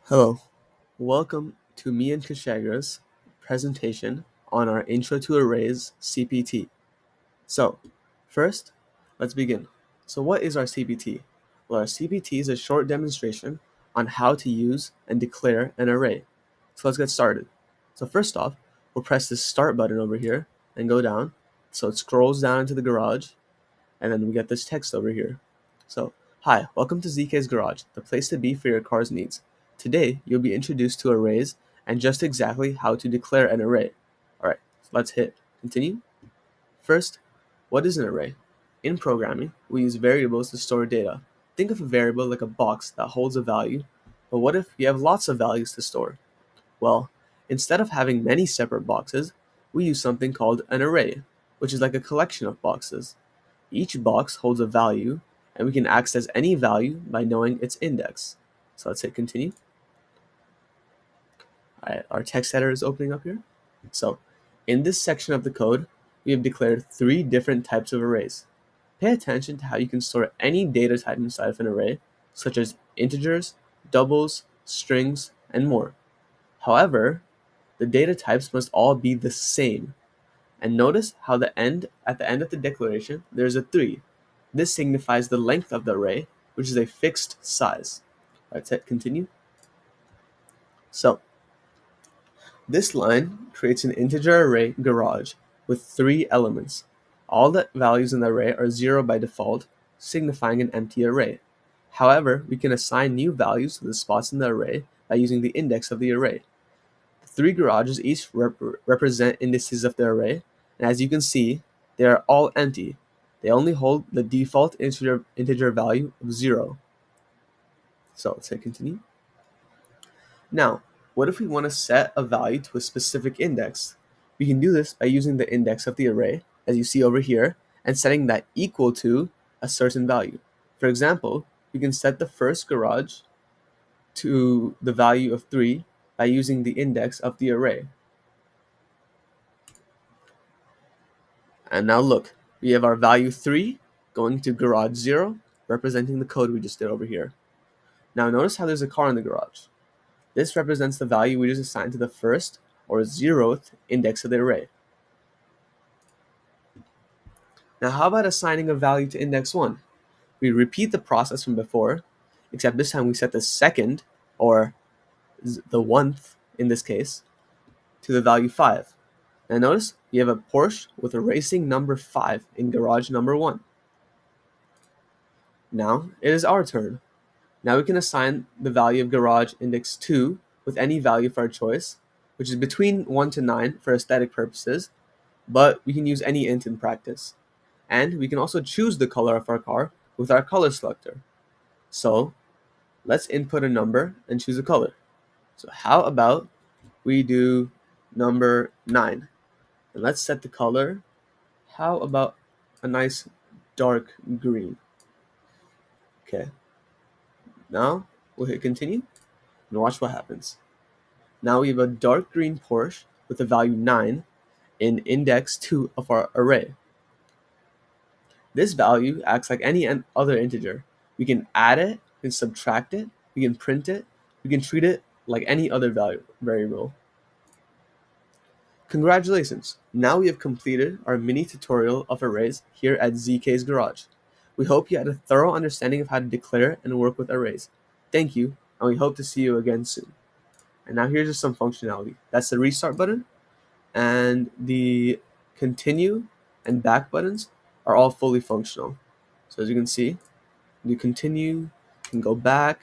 Hello, welcome to me and Kushagra's presentation on our Intro to Arrays CPT. So, first, let's begin. So what is our CPT? Well, our CPT is a short demonstration on how to use and declare an array. So let's get started. So first off, we'll press this start button over here and go down. So it scrolls down into the garage, and then we get this text over here. So, hi, welcome to ZK's Garage, the place to be for your car's needs. Today, you'll be introduced to arrays and just exactly how to declare an array. Alright, so let's hit continue. First, what is an array? In programming, we use variables to store data. Think of a variable like a box that holds a value, but what if you have lots of values to store? Well, instead of having many separate boxes, we use something called an array, which is like a collection of boxes. Each box holds a value, and we can access any value by knowing its index. So let's hit continue. Alright, our text editor is opening up here. So in this section of the code, we have declared 3 different types of arrays. Pay attention to how you can store any data type inside of an array, such as integers, doubles, strings, and more. However, the data types must all be the same. And notice how at the end of the declaration, there's a 3. This signifies the length of the array, which is a fixed size. Let's hit continue. So, this line creates an integer array garage with 3 elements. All the values in the array are 0 by default, signifying an empty array. However, we can assign new values to the spots in the array by using the index of the array. The 3 garages each represent indices of the array, and as you can see, they are all empty. They only hold the default integer value of 0. So let's hit continue. Now, what if we want to set a value to a specific index? We can do this by using the index of the array, as you see over here, and setting that equal to a certain value. For example, we can set the first garage to the value of 3 by using the index of the array. And now look, we have our value 3 going to garage 0, representing the code we just did over here. Now notice how there's a car in the garage. This represents the value we just assigned to the first or 0th index of the array. Now how about assigning a value to index 1? We repeat the process from before, except this time we set the second, or the 1th in this case, to the value 5. Now notice we have a Porsche with a racing number 5 in garage number 1. Now it is our turn. Now we can assign the value of garage index 2 with any value for our choice, which is between 1 to 9 for aesthetic purposes, but we can use any int in practice. And we can also choose the color of our car with our color selector. So let's input a number and choose a color. So how about we do number 9? And let's set the color. How about a nice dark green? Okay. Now we'll hit continue and watch what happens. Now we have a dark green Porsche with a value 9 in index 2 of our array. This value acts like any other integer. We can add it, we can subtract it, we can print it, we can treat it like any other variable. Congratulations! Now we have completed our mini tutorial of arrays here at ZK's Garage. We hope you had a thorough understanding of how to declare and work with arrays. Thank you, and we hope to see you again soon. And now here's just some functionality. That's the restart button, and the continue and back buttons are all fully functional. So as you can see, you continue, you can go back,